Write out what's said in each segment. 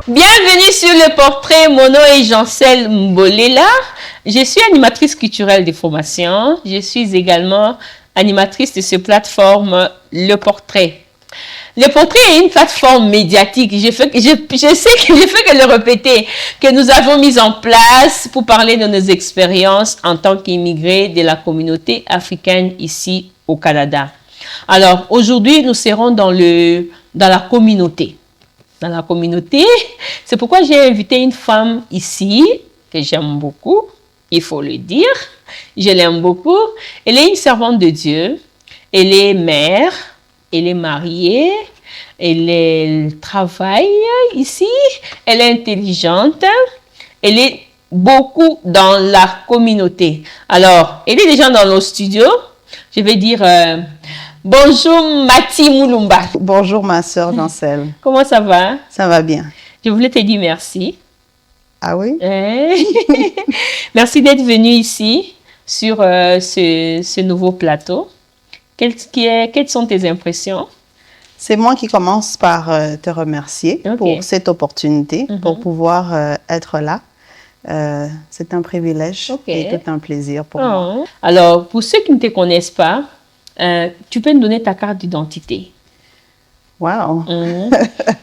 Bienvenue sur le portrait. Mon nom est Jancel Mbolela. Je suis animatrice culturelle de formation. Je suis également animatrice de cette plateforme Le Portrait. Le Portrait est une plateforme médiatique, je sais que je fais que le répéter, que nous avons mise en place pour parler de nos expériences en tant qu'immigrés de la communauté africaine ici au Canada. Alors, aujourd'hui, nous serons dans la communauté. Dans la communauté, c'est pourquoi j'ai invité une femme ici, que j'aime beaucoup, il faut le dire, je l'aime beaucoup. Elle est une servante de Dieu, elle est mère, elle est mariée, elle travaille ici, elle est intelligente, elle est beaucoup dans la communauté. Alors, elle est déjà dans nos studios. Je vais dire bonjour Mati Mulumba. Bonjour ma sœur Jancel. Comment ça va? Ça va bien. Je voulais te dire merci. Ah oui? Merci d'être venue ici sur ce nouveau plateau. Quelles sont tes impressions? C'est moi qui commence par te remercier pour cette opportunité, pour pouvoir être là. C'est un privilège et c'est un plaisir pour moi. Alors, pour ceux qui ne te connaissent pas, tu peux nous donner ta carte d'identité. Wow!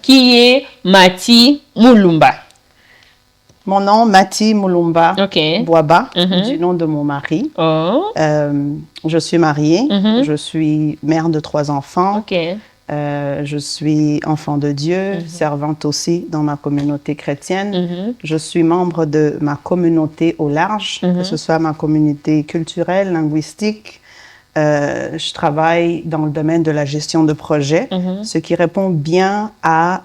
Qui est Mati Mulumba? Mon nom, Mati Mulumba Boaba, du nom de mon mari. Je suis mariée, je suis mère de 3 enfants. Je suis enfant de Dieu, servante aussi dans ma communauté chrétienne. Je suis membre de ma communauté au large, que ce soit ma communauté culturelle, linguistique. Je travaille dans le domaine de la gestion de projet, ce qui répond bien à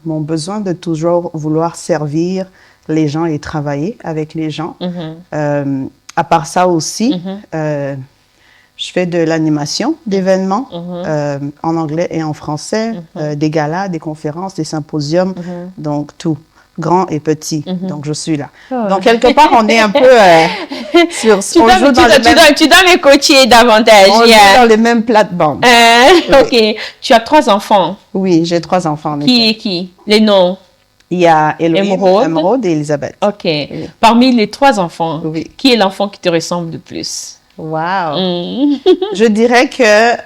mon besoin de toujours vouloir servir les gens et travailler avec les gens. À part ça aussi, je fais de l'animation d'événements en anglais et en français, des galas, des conférences, des symposiums, donc tout, grand et petit. Donc je suis là. Donc quelque part, on est un peu sur... Tu dois me coacher davantage. On est dans les mêmes plates-bandes. Ok. Tu as 3 enfants? Oui, j'ai 3 enfants. Qui est qui? Les noms? Il y a Émeraude et Elisabeth. Ok. Oui. Parmi les 3 enfants, qui est l'enfant qui te ressemble le plus? Wow! Je dirais que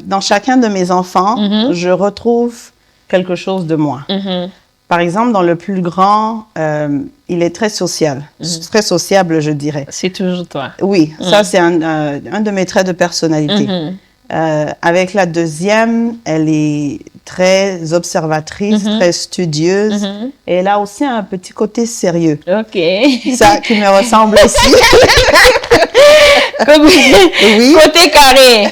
dans chacun de mes enfants, je retrouve quelque chose de moi. Par exemple, dans le plus grand, il est très social, très sociable, je dirais. C'est toujours toi. Oui, ça c'est un de mes traits de personnalité. Avec la deuxième, elle est très observatrice, très studieuse. Et elle a aussi un petit côté sérieux. Ok. Ça qui me ressemble aussi. Oui. Côté carré.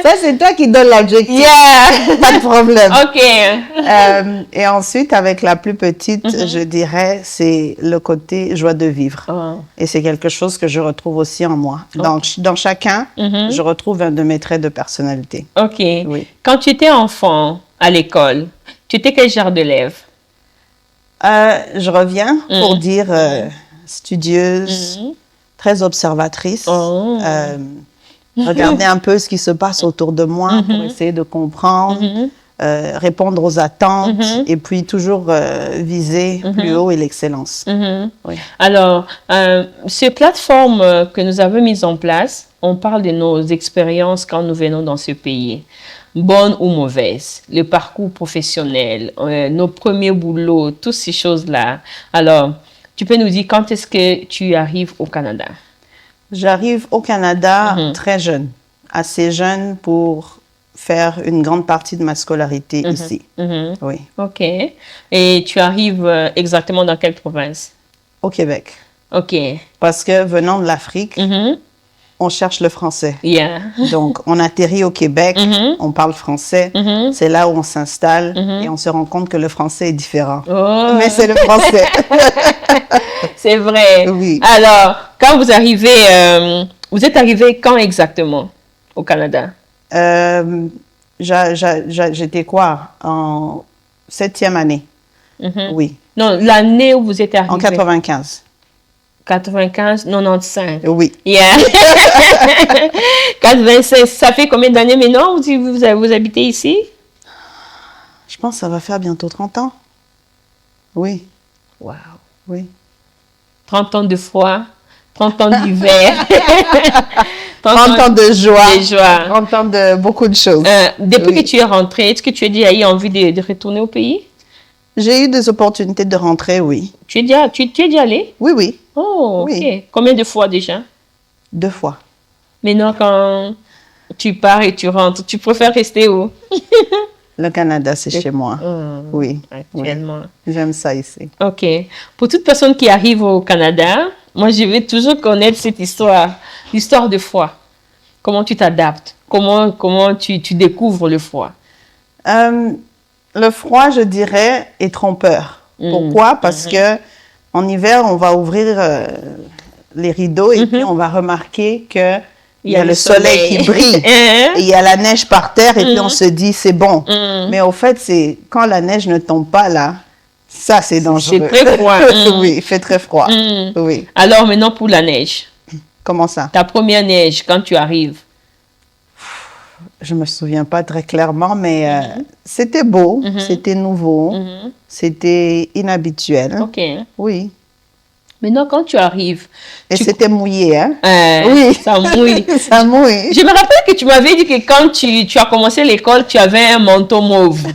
Ça, c'est toi qui donnes l'adjectif. Pas de problème. Ok. Et ensuite, avec la plus petite, je dirais, c'est le côté joie de vivre. Et c'est quelque chose que je retrouve aussi en moi. Dans chacun, je retrouve un de mes traits de personnalité. Ok. Oui. Quand tu étais enfant à l'école, tu étais quel genre d'élève? Je reviens pour dire studieuse, très observatrice. Regarder un peu ce qui se passe autour de moi pour essayer de comprendre, répondre aux attentes et puis toujours viser plus haut et l'excellence. Oui. Alors, ces plateformes que nous avons mises en place, on parle de nos expériences quand nous venons dans ce pays, bonnes ou mauvaises, le parcours professionnel, nos premiers boulots, toutes ces choses-là. Alors, tu peux nous dire quand est-ce que tu arrives au Canada? J'arrive au Canada très jeune, assez jeune pour faire une grande partie de ma scolarité ici. Oui. Ok. Et tu arrives exactement dans quelle province? Au Québec. Ok. Parce que venant de l'Afrique, on cherche le français. Donc, on atterrit au Québec, on parle français, c'est là où on s'installe et on se rend compte que le français est différent. Mais c'est le français. C'est vrai. Oui. Alors, quand vous êtes arrivé quand exactement au Canada? J'étais quoi? En 7e année. Oui. Non, l'année où vous êtes arrivé. En 95. 95, 95. Oui. 96, ça fait combien d'années maintenant vous habitez ici? Je Je pense que ça va faire bientôt 30 ans. Oui. Wow. Oui. 30 ans de froid, 30 ans d'hiver. 30 ans de joie. De joie. 30 ans de beaucoup de choses. Depuis que tu es rentrée, est-ce que tu as déjà eu envie de retourner au pays? J'ai eu des opportunités de rentrer, oui. Tu es déjà allée? Oui, oui. Oh, ok. Oui. Combien de fois déjà? 2 fois. Maintenant, quand tu pars et tu rentres, tu préfères rester où? Le Canada, c'est chez moi. Oui. Actuellement. Oui. J'aime ça ici. Ok. Pour toute personne qui arrive au Canada, moi, je veux toujours connaître cette histoire, l'histoire de froid. Comment tu t'adaptes? Comment tu découvres le froid? Le froid, je dirais, est trompeur. Pourquoi? Parce que en hiver, on va ouvrir les rideaux et puis on va remarquer que il y a le soleil qui brille et il y a la neige par terre et puis on se dit c'est bon. Mais au fait, c'est quand la neige ne tombe pas là, ça c'est dangereux. C'est très froid. Oui, il fait très froid. Oui. Alors maintenant pour la neige. Comment ça? Ta première neige quand tu arrives. Je me souviens pas très clairement, mais c'était beau, c'était nouveau, c'était inhabituel. Ok. Oui. Maintenant, quand tu arrives... Et c'était mouillé, hein? Oui. Ça mouille. Ça mouille. Je me rappelle que tu m'avais dit que quand tu as commencé l'école, tu avais un manteau mauve.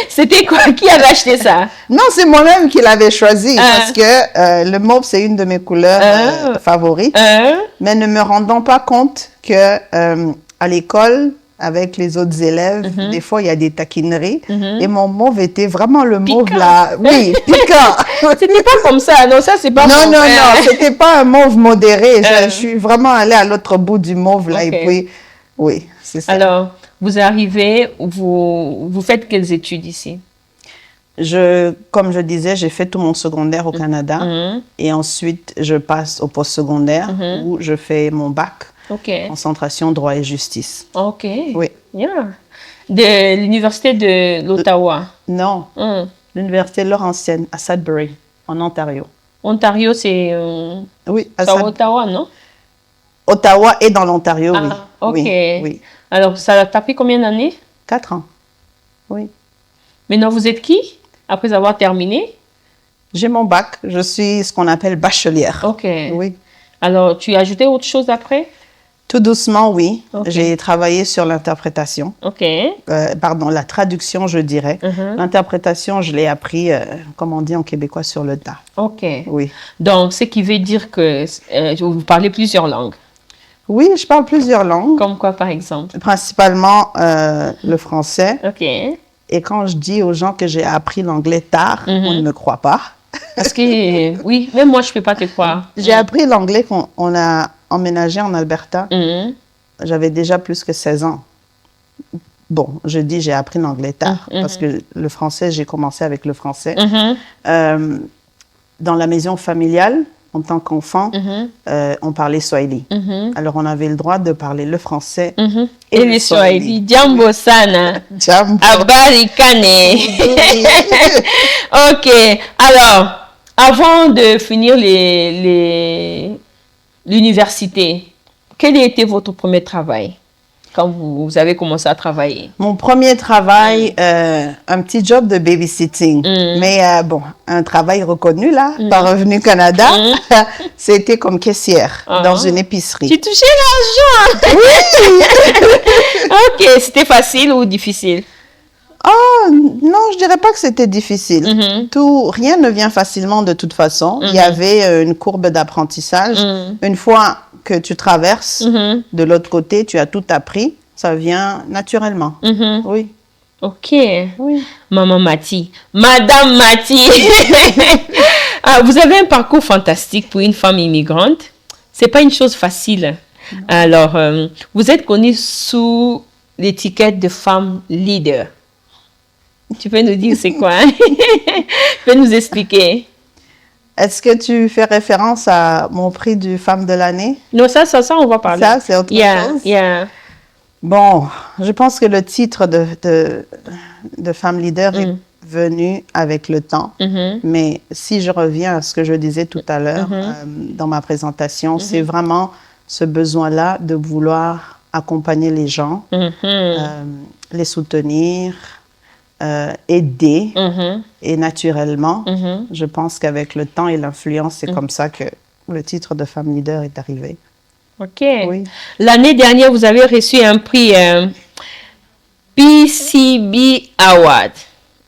C'était quoi? Qui avait acheté ça? Non, c'est moi-même qui l'avais choisi parce que le mauve, c'est une de mes couleurs favorites. Mais ne me rendant pas compte que à l'école, avec les autres élèves, des fois, il y a des taquineries. Et mon mauve était vraiment le mauve là. Oui, piquant. C'était pas comme ça. Non, ça, c'est pas Non, non, non. C'était pas un mauve modéré. Je suis vraiment allée à l'autre bout du mauve là. Et puis, oui, c'est ça. Alors, vous arrivez, vous faites quelles études ici? Comme je disais, j'ai fait tout mon secondaire au Canada. Et ensuite, je passe au postsecondaire où je fais mon bac. Concentration, droit et justice. Ok. Oui. Yeah. De l'université de l'Ottawa? Non. L'université Laurentienne à Sudbury, en Ontario. Ontario, c'est oui, à Ottawa, non? Ottawa est dans l'Ontario, oui. Ok. Oui. Alors, ça t'a pris combien d'années? 4 ans. Oui. Maintenant, vous êtes qui? Après avoir terminé? J'ai mon bac. Je suis ce qu'on appelle bachelière. Ok. Oui. Alors, tu as ajouté autre chose après? Tout doucement, oui. J'ai travaillé sur l'interprétation. Pardon, la traduction, je dirais. L'interprétation, je l'ai appris, comme on dit en québécois, sur le tas. Ok. Oui. Donc, ce qui veut dire que vous parlez plusieurs langues. Oui, je parle plusieurs langues. Comme quoi, par exemple? Principalement le français. Ok. Et quand je dis aux gens que j'ai appris l'anglais tard, on ne me croit pas. Parce que, oui, même moi, je ne peux pas te croire. J'ai appris l'anglais quand on a emménagé en Alberta. J'avais déjà plus que 16 ans. Bon, je dis j'ai appris l'anglais tard parce que le français, j'ai commencé avec le français. Dans la maison familiale, en tant qu'enfant, on parlait Swahili. Alors, on avait le droit de parler le français et le Swahili. Jambo sana. Jambo. Habari kane. Ok. Alors, avant de finir l'université, quel était votre premier travail quand vous avez commencé à travailler? Mon premier travail, un petit job de babysitting. Mais bon, un travail reconnu là, par Revenu Canada, c'était comme caissière dans une épicerie. Tu touchais l'argent? Oui. Ok, c'était facile ou difficile? Oh, non, je dirais pas que c'était difficile. Rien ne vient facilement de toute façon. Il y avait une courbe d'apprentissage. Une fois que tu traverses de l'autre côté, tu as tout appris. Ça vient naturellement. Oui. Ok. Oui. Maman Mati. Madame Mati. Vous avez un parcours fantastique pour une femme immigrante. C'est pas une chose facile. Alors, vous êtes connue sous l'étiquette de femme leader. Tu peux nous dire c'est quoi? Tu peux nous expliquer? Est-ce que tu fais référence à mon prix du Femme de l'année? Non, ça, on va parler. Ça, c'est autre chose? Bon, je pense que le titre de Femme leader est venu avec le temps. Mais si je reviens à ce que je disais tout à l'heure dans ma présentation, c'est vraiment ce besoin-là de vouloir accompagner les gens, les soutenir, aider et naturellement. Je pense qu'avec le temps et l'influence, c'est comme ça que le titre de femme leader est arrivé. OK. Oui. L'année dernière, vous avez reçu un prix PCB Award.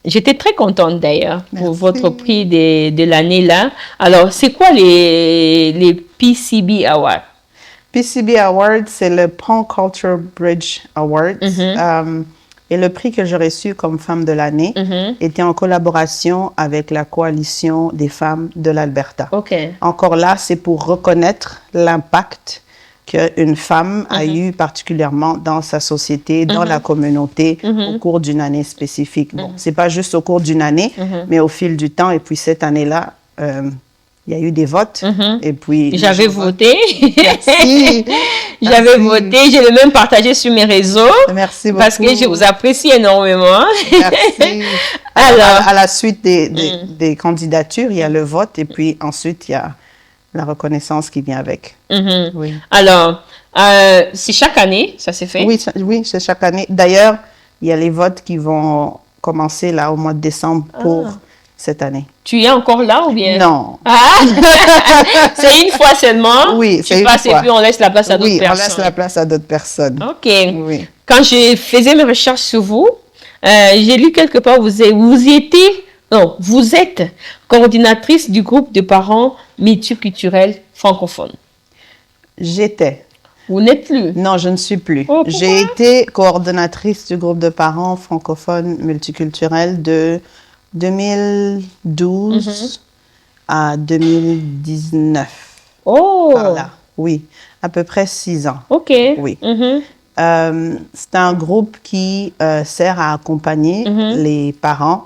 J'étais très contente d'ailleurs pour votre prix de l'année là. Alors, c'est quoi les PCB Awards? PCB Award, c'est le Pan Culture Bridge Award. Et le prix que j'ai reçu comme femme de l'année était en collaboration avec la coalition des femmes de l'Alberta. Encore là, c'est pour reconnaître l'impact qu'une femme a eu particulièrement dans sa société, dans la communauté, au cours d'une année spécifique. Bon, c'est pas juste au cours d'une année, mais au fil du temps. Et puis cette année-là, il y a eu des votes. Et puis j'avais voté. Merci. J'avais voté. Je l'ai même partagé sur mes réseaux. Merci beaucoup. Parce que je vous apprécie énormément. Merci. Alors, à la suite des candidatures, il y a le vote et puis ensuite il y a la reconnaissance qui vient avec. Oui. Alors, c'est chaque année, ça s'est fait? Oui, c'est chaque année. D'ailleurs, il y a les votes qui vont commencer là au mois de décembre pour cette année. Tu es encore là ou bien? Non. C'est une fois seulement? Oui, c'est une fois. Et puis on laisse la place à d'autres personnes. Oui, on laisse la place à d'autres personnes. OK. Oui. Quand je faisais mes recherches sur vous, j'ai lu quelque part, vous êtes coordinatrice du groupe de parents multiculturels francophones. J'étais. Vous n'êtes plus? Non, je ne suis plus. Oh, j'ai été coordonnatrice du groupe de parents francophones multiculturels de 2012 à 2019. Oh! Voilà. Oui, à peu près 6 ans. OK. Oui. C'est un groupe qui sert à accompagner les parents,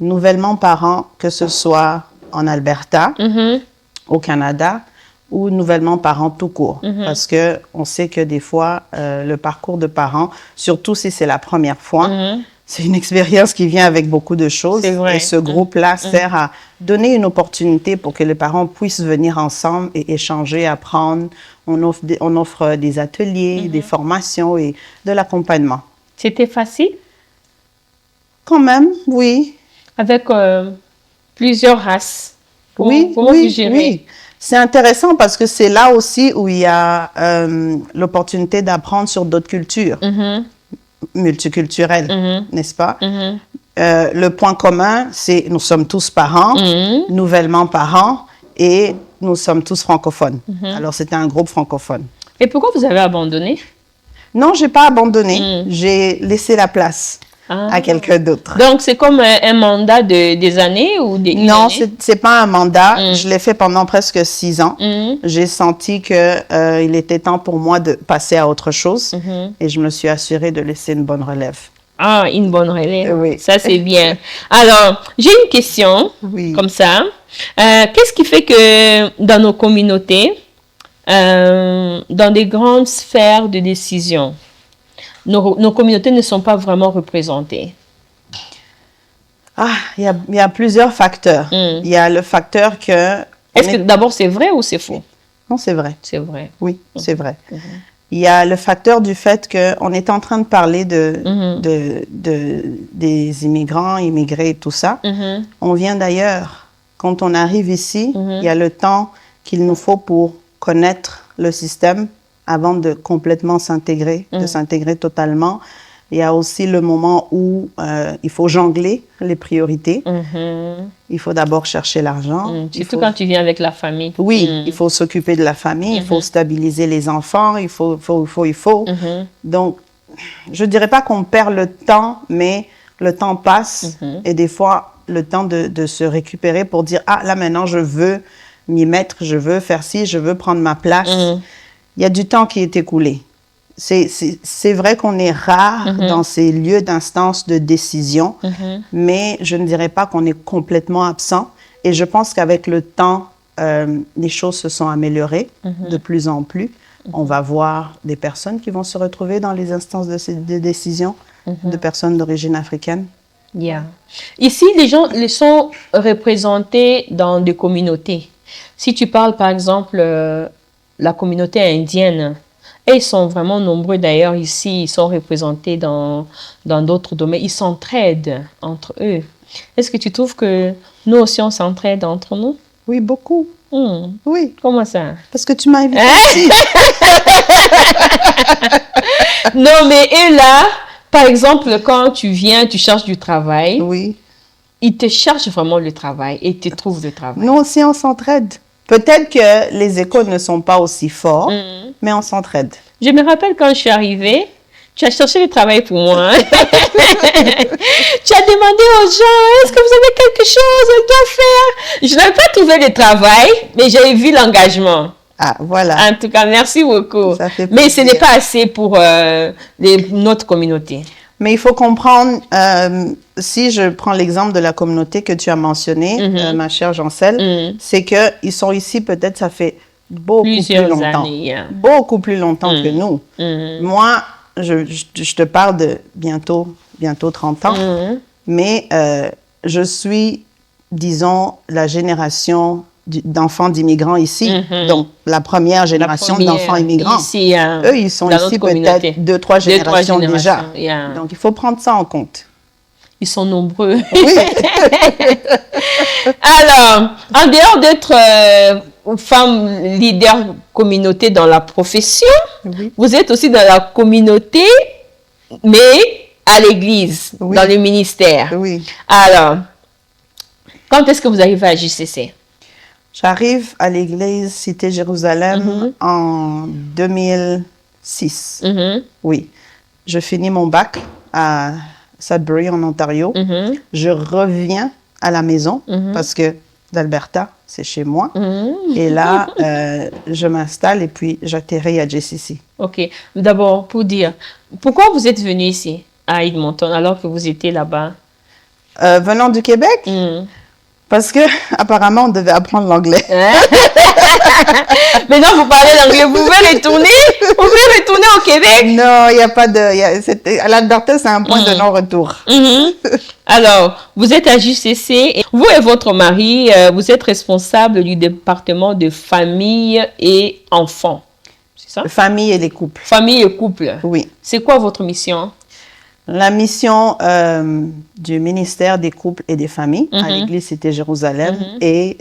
nouvellement parents, que ce soit en Alberta, au Canada, ou nouvellement parents tout court. Parce qu'on sait que des fois, le parcours de parents, surtout si c'est la première fois, c'est une expérience qui vient avec beaucoup de choses. Et ce groupe-là sert à donner une opportunité pour que les parents puissent venir ensemble et échanger, apprendre. On offre des ateliers, des formations et de l'accompagnement. C'était facile? Quand même, oui. Avec plusieurs races. Oui. C'est intéressant parce que c'est là aussi où il y a l'opportunité d'apprendre sur d'autres cultures multiculturelles, n'est-ce pas? Le point commun, c'est nous sommes tous parents, nouvellement parents, et nous sommes tous francophones. Alors, c'était un groupe francophone. Et pourquoi vous avez abandonné? Non, je n'ai pas abandonné. J'ai laissé la place à quelqu'un d'autre. Donc, c'est comme un mandat des années ou des Non, ce n'est pas un mandat. Je l'ai fait pendant presque 6 ans. J'ai senti qu'il était temps pour moi de passer à autre chose. Et je me suis assurée de laisser une bonne relève. Ah, une bonne relève. Oui. Ça, c'est bien. Alors, j'ai une question comme ça. Qu'est-ce qui fait que dans nos communautés, dans des grandes sphères de décision, nos communautés ne sont pas vraiment représentées? Il y a plusieurs facteurs. Il y a le facteur que... Est-ce que d'abord c'est vrai ou c'est faux? Non, c'est vrai. C'est vrai. Oui, c'est vrai. Il y a le facteur du fait qu'on est en train de parler des immigrants, immigrés, tout ça. On vient d'ailleurs. Quand on arrive ici, il y a le temps qu'il nous faut pour connaître le système avant de complètement s'intégrer, de s'intégrer totalement. Il y a aussi le moment où il faut jongler les priorités. Il faut d'abord chercher l'argent. Surtout quand tu viens avec la famille. Oui, il faut s'occuper de la famille, il faut stabiliser les enfants, il faut. Donc, je ne dirais pas qu'on perd le temps, mais le temps passe et des fois, le temps de se récupérer pour dire « Ah, là maintenant, je veux m'y mettre, je veux faire ci, je veux prendre ma place. Il y a du temps qui est écoulé. C'est vrai qu'on est rare dans ces lieux d'instance de décision, mais je ne dirais pas qu'on est complètement absent. Et je pense qu'avec le temps, les choses se sont améliorées de plus en plus. On va voir des personnes qui vont se retrouver dans les instances de décision, de personnes d'origine africaine. Ici, les gens sont représentés dans des communautés. Si tu parles, par exemple, la communauté indienne, Et ils sont vraiment nombreux d'ailleurs ici. Ils sont représentés dans d'autres domaines. Ils s'entraident entre eux. Est-ce que tu trouves que nous aussi, on s'entraide entre nous? Oui, beaucoup. Oui. Comment ça? Parce que tu m'as invité ici. Non, mais eux là, par exemple, quand tu viens, tu cherches du travail. Oui. Ils te cherchent vraiment le travail et te trouvent le travail. Nous aussi, on s'entraide. Peut-être que les écoles ne sont pas aussi forts, mais on s'entraide. Je me rappelle quand je suis arrivée, tu as cherché le travail pour moi. Tu as demandé aux gens, est-ce que vous avez quelque chose, on doit faire? Je n'avais pas trouvé le travail, mais j'avais vu l'engagement. Ah, voilà. En tout cas, merci beaucoup. Ça fait mais ce n'est pas assez pour notre communauté. Mais il faut comprendre, si je prends l'exemple de la communauté que tu as mentionné, ma chère Jancel, c'est qu'ils sont ici peut-être, ça fait beaucoup plus longtemps. Années, beaucoup plus longtemps que nous. Moi, je te parle de bientôt 30 ans, mais je suis, disons, la génération d'enfants d'immigrants ici, donc la première génération d'enfants immigrants. Ici, eux, ils sont ici peut-être 2-3 générations déjà. Donc, il faut prendre ça en compte. Ils sont nombreux. Oui. Alors, en dehors d'être femme leader communauté dans la profession, vous êtes aussi dans la communauté, mais à l'église, dans le ministère. Oui. Alors, quand est-ce que vous arrivez à JCC? J'arrive à l'église Cité Jérusalem en 2006. Oui. Je finis mon bac à Sudbury, en Ontario. Je reviens à la maison parce que d'Alberta, c'est chez moi. Et là, je m'installe et puis j'atterris à JCC. OK. D'abord, pour dire, pourquoi vous êtes venu ici, à Edmonton, alors que vous étiez là-bas? Venant du Québec? Parce que apparemment on devait apprendre l'anglais. Maintenant vous parlez l'anglais, vous pouvez retourner? Vous pouvez retourner au Québec? Non, il n'y a pas de... à l'Alberta, c'est un point de non-retour. Alors, vous êtes à JCC, et vous et votre mari, vous êtes responsable du département de famille et enfants. C'est ça? Famille et les couples. Famille et couple. Oui. C'est quoi votre mission? La mission du ministère des couples et des familles à l'église Cité Jérusalem est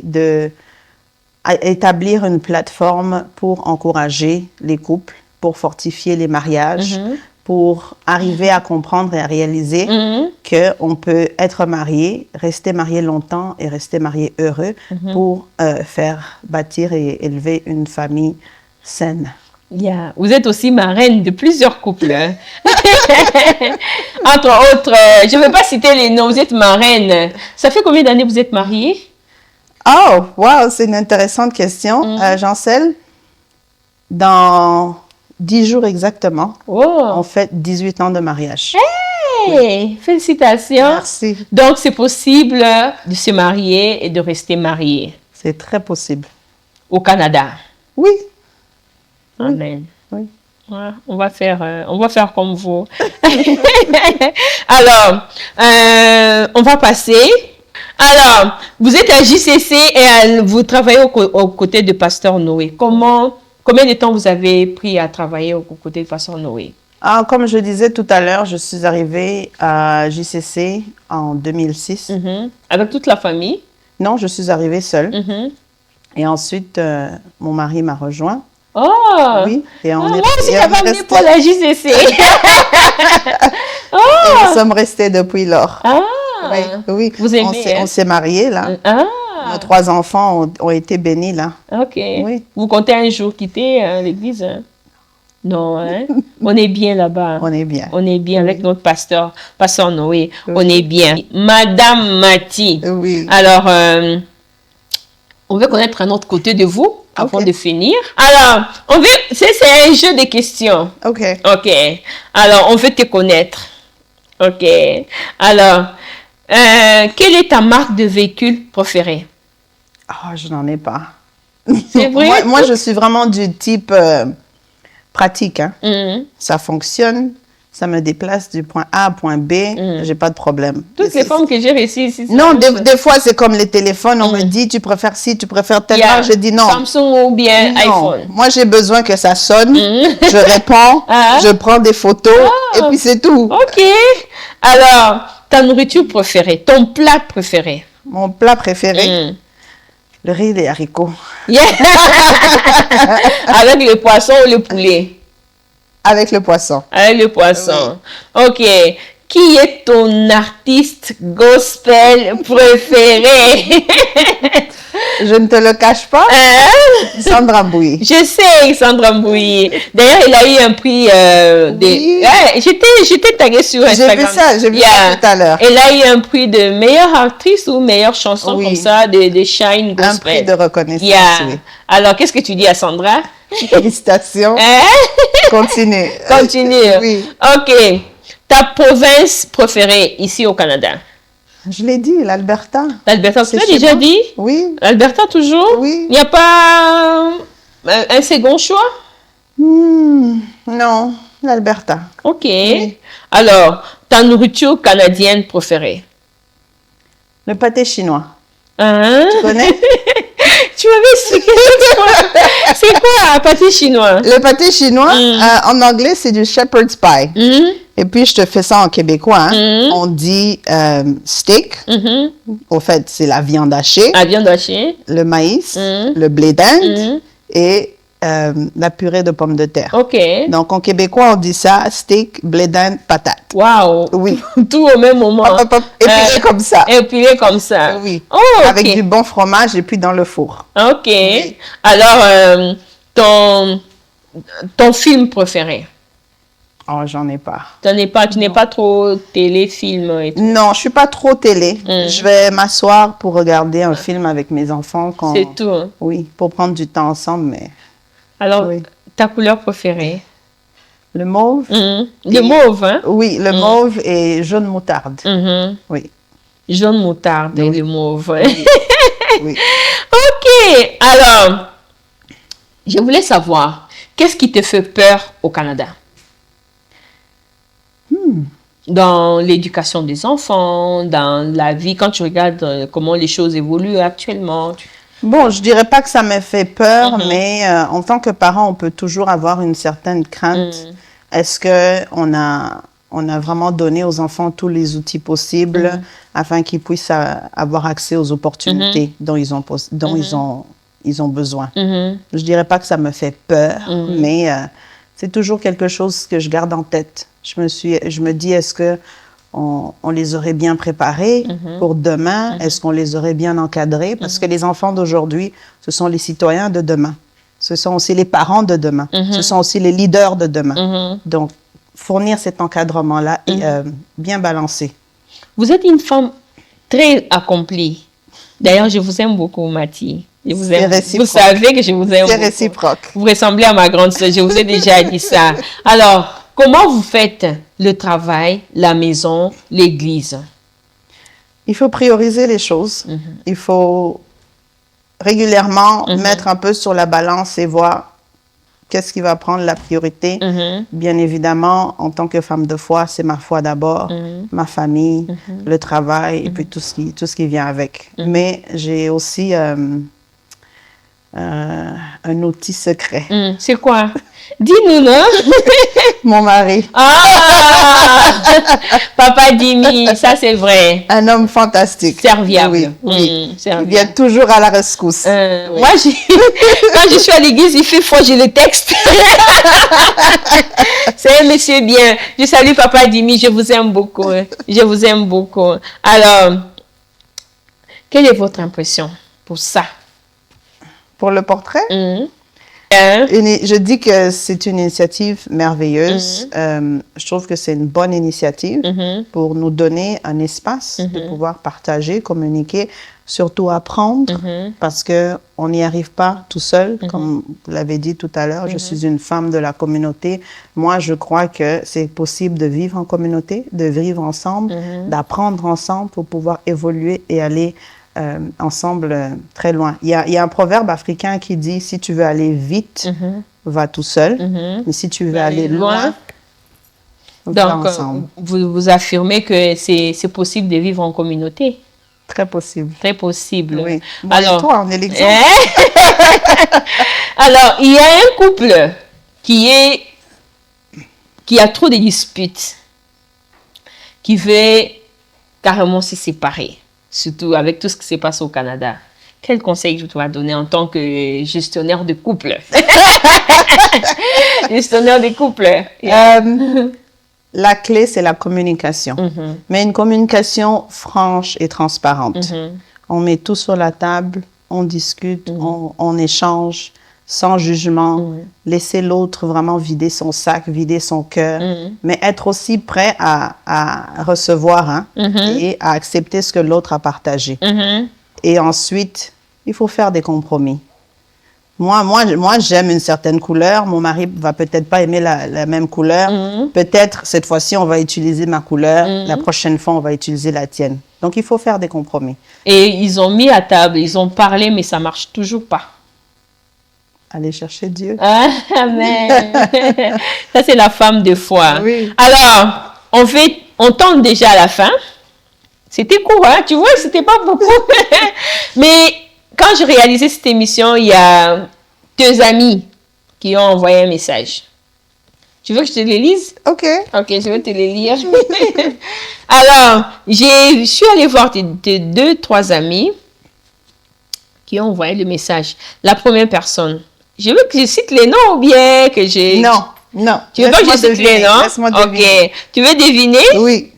d'établir une plateforme pour encourager les couples, pour fortifier les mariages, pour arriver à comprendre et à réaliser qu'on peut être marié, rester marié longtemps et rester marié heureux pour faire bâtir et élever une famille saine. Vous êtes aussi marraine de plusieurs couples. Hein? Entre autres, je ne vais pas citer les noms, vous êtes marraine. Ça fait combien d'années vous êtes mariée? Oh, wow, c'est une intéressante question. Jancel, dans 10 jours exactement, on fait 18 ans de mariage. Hey, félicitations. Merci. Donc, c'est possible de se marier et de rester marié. C'est très possible. Au Canada? Oui. Amen. Oui. Ouais, on va faire comme vous. Alors, on va passer. Alors, vous êtes à JCC et vous travaillez aux côtés de Pasteur Noé. Combien de temps vous avez pris à travailler aux côtés de Pasteur Noé? Comme je disais tout à l'heure, je suis arrivée à JCC en 2006. Avec toute la famille? Non, je suis arrivée seule. Et ensuite, mon mari m'a rejoint. Oh! Oui, et on est resté pour la JCC. Et nous sommes restés depuis lors. Oui. Vous aimez, on s'est mariés là. Nos 3 enfants ont été bénis là. OK. Oui. Vous comptez un jour quitter l'église? Hein? Non, hein? On est bien là-bas. On est bien. On est bien avec notre pasteur Noé. On est bien. Madame Mati. Oui. Alors, on veut connaître un autre côté de vous avant de finir. Alors, c'est un jeu de questions. OK. Alors, on veut te connaître. OK. Alors, quelle est ta marque de véhicule préférée? Je n'en ai pas. C'est vrai? moi, je suis vraiment du type pratique. Hein. Ça fonctionne. ça me déplace du point A à point B, j'ai pas de problème. Toutes les formes que j'ai réussies ici. Non, des fois, c'est comme les téléphones. On me dit, tu préfères ci, tu préfères telle marque. Je dis non. Samsung ou bien iPhone. Moi, j'ai besoin que ça sonne. Je réponds, je prends des photos et puis c'est tout. OK. Alors, ta nourriture préférée, ton plat préféré? Mon plat préféré, le riz et les haricots. Yeah. Avec le poisson ou le poulet? Avec le poisson. Avec le poisson. Oui. OK. Qui est ton artiste gospel préféré? Je ne te le cache pas. Sandra Mbouyi. Je sais, Sandra Mbouyi. D'ailleurs, il a eu un prix. Oui. J'étais taguée sur Instagram. J'ai vu ça tout à l'heure. Elle a eu un prix de meilleure actrice ou meilleure chanson comme ça, de Shine Gospel. Un prix de reconnaissance. Oui. Alors, qu'est-ce que tu dis à Sandra? Félicitations. Continue. Continue. Oui. OK. Ta province préférée ici au Canada? Je l'ai dit, l'Alberta. L'Alberta, tu l'as déjà dit? Oui. L'Alberta toujours? Oui. Il n'y a pas un second choix? Non, l'Alberta. OK. Oui. Alors, ta nourriture canadienne préférée? Le pâté chinois. Hein? Tu connais? Tu m'avais expliqué. C'est quoi un pâté chinois? Le pâté chinois, en anglais, c'est du shepherd's pie. Et puis, je te fais ça en québécois. Hein. On dit steak. Au fait, c'est la viande hachée. La viande hachée. Le maïs, le blé d'Inde et la purée de pommes de terre. OK. Donc, en québécois, on dit ça, steak, blé d'Inde, patate. Wow. Oui. Tout au même moment. Épilé comme ça. Épilé comme ça. Oui. Oh, okay. Avec du bon fromage et puis dans le four. OK. Oui. Alors, ton film préféré? Oh, j'en ai pas. Tu n'es pas trop téléfilm et tout? Non, je suis pas trop télé. Je vais m'asseoir pour regarder un film avec mes enfants. C'est tout. Hein? Oui, pour prendre du temps ensemble, mais... Alors, ta couleur préférée? Le mauve. Le mauve, hein? Oui, le mauve et jaune moutarde. Oui. Jaune moutarde et le mauve. Oui. Oui. OK. Alors, je voulais savoir, qu'est-ce qui te fait peur au Canada? Dans l'éducation des enfants, dans la vie, quand tu regardes comment les choses évoluent actuellement. Bon, je dirais pas que ça me fait peur, mais en tant que parent, on peut toujours avoir une certaine crainte. Est-ce que on a vraiment donné aux enfants tous les outils possibles afin qu'ils puissent avoir accès aux opportunités dont ils ont besoin? Je dirais pas que ça me fait peur, mais c'est toujours quelque chose que je garde en tête. Je me dis, est-ce que on les aurait bien préparés pour demain? Est-ce qu'on les aurait bien encadrés? Parce que les enfants d'aujourd'hui, ce sont les citoyens de demain. Ce sont aussi les parents de demain. Ce sont aussi les leaders de demain. Donc, fournir cet encadrement-là est bien balancé. Vous êtes une femme très accomplie. D'ailleurs, je vous aime beaucoup, Mathie. Je vous aime. Vous savez que je vous aime beaucoup. C'est réciproque. Vous ressemblez à ma grande sœur. Je vous ai déjà dit ça. Alors, comment vous faites le travail, la maison, l'église? Il faut prioriser les choses. Il faut régulièrement mettre un peu sur la balance et voir qu'est-ce qui va prendre la priorité. Bien évidemment, en tant que femme de foi, c'est ma foi d'abord, ma famille, le travail et puis tout ce qui vient avec. Mais j'ai aussi un outil secret. C'est quoi? Dis-nous, non? Mon mari. Ah! Papa Dimi, ça c'est vrai. Un homme fantastique. Serviable. Oui. Il vient toujours à la rescousse. Moi, quand je suis à l'église, il fait froid, j'ai le texte. C'est un monsieur bien. Je salue Papa Dimi, je vous aime beaucoup. Je vous aime beaucoup. Alors, quelle est votre impression pour ça? Pour le portrait? Je dis que c'est une initiative merveilleuse. Je trouve que c'est une bonne initiative pour nous donner un espace de pouvoir partager, communiquer, surtout apprendre, parce qu'on n'y arrive pas tout seul. Comme vous l'avez dit tout à l'heure, je suis une femme de la communauté. Moi, je crois que c'est possible de vivre en communauté, de vivre ensemble, d'apprendre ensemble pour pouvoir évoluer et aller ensemble très loin. Il y a un proverbe africain qui dit, si tu veux aller vite, va tout seul. Mais si tu veux aller loin, Donc, vous affirmez que c'est possible de vivre en communauté? Très possible. Très possible. Oui. Bon, alors, toi, on est l'exemple. Alors, il y a un couple qui a trop de disputes, qui veut carrément se séparer, surtout avec tout ce qui se passe au Canada. Quel conseil je dois donner en tant que gestionnaire de couple? Gestionnaire de couple. La clé, c'est la communication. Mais une communication franche et transparente. On met tout sur la table, on discute, on échange sans jugement. Laisser l'autre vraiment vider son sac, vider son cœur. Mais être aussi prêt à recevoir et à accepter ce que l'autre a partagé. Et ensuite, il faut faire des compromis. Moi, j'aime une certaine couleur. Mon mari va peut-être pas aimer la même couleur. Peut-être, cette fois-ci, on va utiliser ma couleur. La prochaine fois, on va utiliser la tienne. Donc, il faut faire des compromis. Et ils ont mis à table, ils ont parlé, mais ça marche toujours pas. Aller chercher Dieu. Amen. Ça, c'est la femme de foi. Oui. Alors, on tente déjà à la fin. C'était court, hein? Tu vois, c'était pas beaucoup. Mais quand je réalisais cette émission, il y a 2 amis qui ont envoyé un message. Tu veux que je te les lise? Ok. Ok, je vais te les lire. Alors, je suis allée voir tes 2-3 amis qui ont envoyé le message. La première personne. Je veux que je cite les noms ou bien que je... Non. Tu veux pas que je cite les noms? Laisse-moi deviner. Ok. Tu veux deviner? Oui.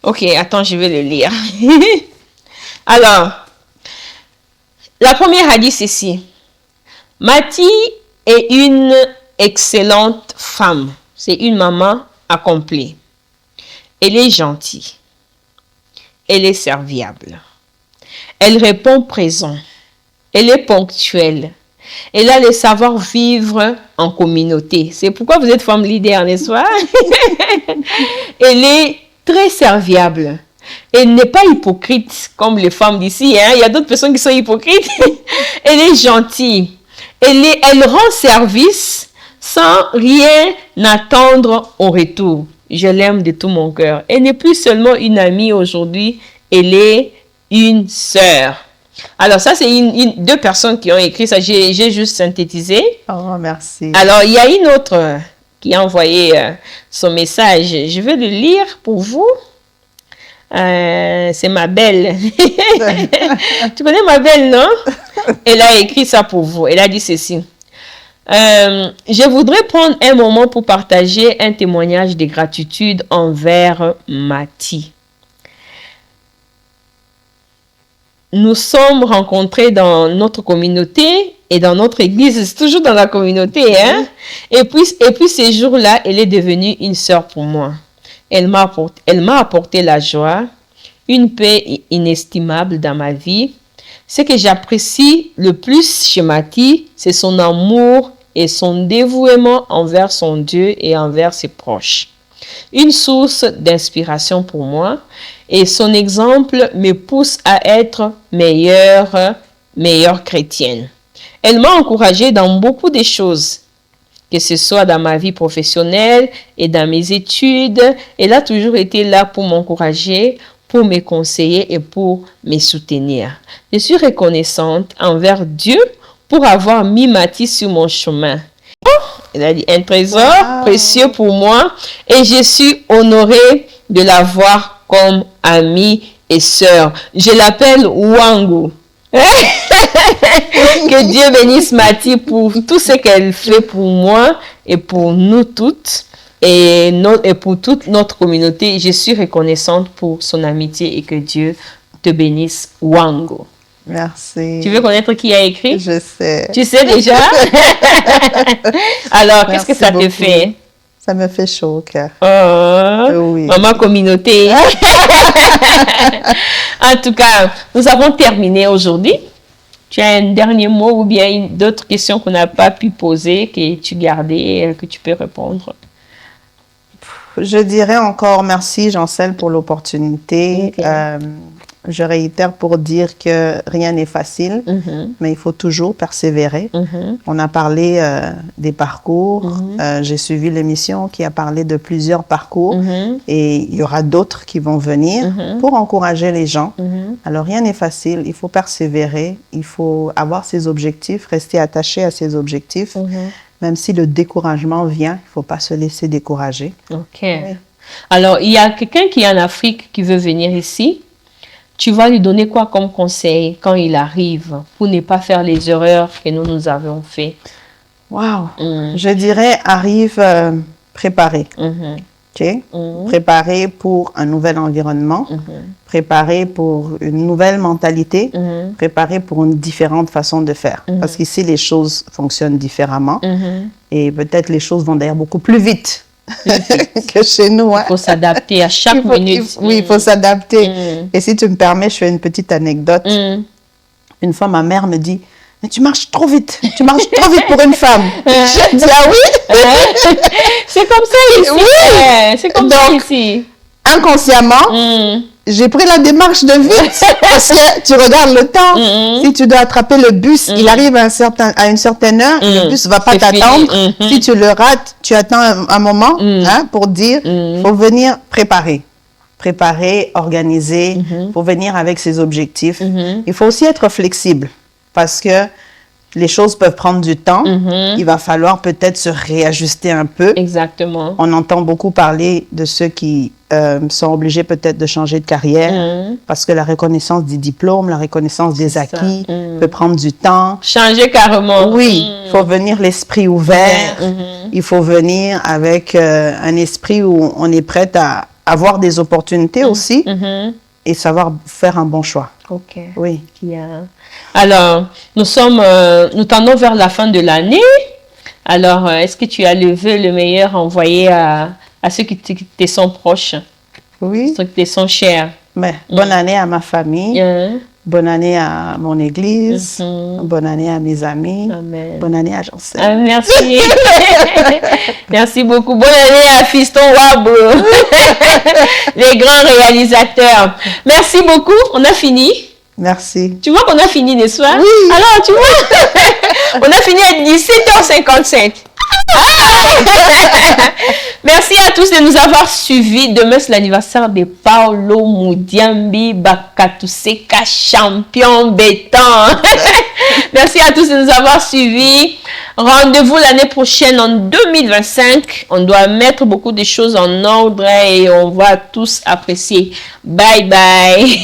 Ok, attends, je vais le lire. Alors, la première a dit ceci. Mathie est une excellente femme. C'est une maman accomplie. Elle est gentille. Elle est serviable. Elle répond présent. Elle est ponctuelle. Elle a le savoir-vivre en communauté. C'est pourquoi vous êtes femme leader, n'est-ce pas? Elle est très serviable. Elle n'est pas hypocrite comme les femmes d'ici. Hein? Il y a d'autres personnes qui sont hypocrites. Elle est gentille. Elle rend service sans rien attendre au retour. Je l'aime de tout mon cœur. Elle n'est plus seulement une amie aujourd'hui. Elle est une sœur. Alors ça, c'est 2 personnes qui ont écrit ça. J'ai juste synthétisé. Oh, merci. Alors, il y a une autre qui a envoyé son message. Je vais le lire pour vous. C'est ma belle. Tu connais ma belle, non? Elle a écrit ça pour vous. Elle a dit ceci. Je voudrais prendre un moment pour partager un témoignage de gratitude envers Mathie. Nous sommes rencontrés dans notre communauté et dans notre église. C'est toujours dans la communauté, hein? Et puis ces jours-là, elle est devenue une sœur pour moi. Elle m'a apporté la joie, une paix inestimable dans ma vie. Ce que j'apprécie le plus chez Mathie, c'est son amour et son dévouement envers son Dieu et envers ses proches. Une source d'inspiration pour moi et son exemple me pousse à être meilleure chrétienne. Elle m'a encouragée dans beaucoup de choses, que ce soit dans ma vie professionnelle et dans mes études. Elle a toujours été là pour m'encourager, pour me conseiller et pour me soutenir. Je suis reconnaissante envers Dieu pour avoir mis Mathie sur mon chemin. Elle a dit un trésor précieux pour moi et je suis honorée de l'avoir comme amie et sœur. Je l'appelle Wangu. Que Dieu bénisse Mathie pour tout ce qu'elle fait pour moi et pour nous toutes et pour toute notre communauté. Je suis reconnaissante pour son amitié et que Dieu te bénisse, Wangu. Merci. Tu veux connaître qui a écrit? Je sais. Tu sais déjà? Alors, qu'est-ce que ça te fait? Ça me fait chaud au cœur. Oui. Maman communauté. En tout cas, nous avons terminé aujourd'hui. Tu as un dernier mot ou bien d'autres questions qu'on n'a pas pu poser, que tu gardais, que tu peux répondre? Je dirais encore merci, Jeancelle, pour l'opportunité. Okay. je réitère pour dire que rien n'est facile, mais il faut toujours persévérer. On a parlé des parcours. J'ai suivi l'émission qui a parlé de plusieurs parcours et il y aura d'autres qui vont venir pour encourager les gens. Alors, rien n'est facile. Il faut persévérer. Il faut avoir ses objectifs, rester attaché à ses objectifs. Même si le découragement vient, il ne faut pas se laisser décourager. OK. Oui. Alors, il y a quelqu'un qui est en Afrique qui veut venir ici. Tu vas lui donner quoi comme conseil quand il arrive pour ne pas faire les erreurs que nous avons fait? Wow! Je dirais, arrive préparé. Okay? Préparé pour un nouvel environnement, préparé pour une nouvelle mentalité, préparé pour une différente façon de faire. Parce qu'ici, les choses fonctionnent différemment et peut-être les choses vont d'ailleurs beaucoup plus vite que chez nous. Il faut s'adapter à chaque minute. Oui, il faut s'adapter. Et si tu me permets, je fais une petite anecdote. Une fois, ma mère me dit, mais tu marches trop vite. Tu marches trop vite pour une femme. Je dis, ah oui? C'est comme ça ici. Oui. C'est comme ça ici. Inconsciemment, j'ai pris la démarche de vite. Parce que tu regardes le temps. Si tu dois attraper le bus, il arrive à une certaine heure. Le bus ne va pas t'attendre. Si tu le rates, tu attends un moment pour dire, il faut venir préparer. Préparer, organiser. Il faut venir avec ses objectifs. Il faut aussi être flexible. Parce que les choses peuvent prendre du temps. Il va falloir peut-être se réajuster un peu. Exactement. On entend beaucoup parler de ceux qui sont obligés peut-être de changer de carrière parce que la reconnaissance des diplômes, la reconnaissance des acquis peut prendre du temps. Changer carrément. Oui, il faut venir l'esprit ouvert. Il faut venir avec un esprit où on est prêt à avoir des opportunités aussi et savoir faire un bon choix. OK. Oui. Alors, nous tendons vers la fin de l'année. Alors, est-ce que tu as le vœu le meilleur envoyé à ceux qui te sont proches? Oui. Ceux qui te sont chers. Mais, bonne année à ma famille. Bonne année à mon église. Bonne année à mes amis. Amen. Bonne année à Jean-Seb. Merci. Merci beaucoup. Bonne année à Fiston Wabo. Les grands réalisateurs. Merci beaucoup. On a fini. Merci. Tu vois qu'on a fini, n'est-ce pas? Oui. Alors, tu vois, on a fini à 17h55. Merci à tous de nous avoir suivis. Demain, c'est l'anniversaire de Paolo Mudiambi Bakatuseka, champion béton. Merci à tous de nous avoir suivis. Rendez-vous l'année prochaine en 2025. On doit mettre beaucoup de choses en ordre et on va tous apprécier. Bye bye.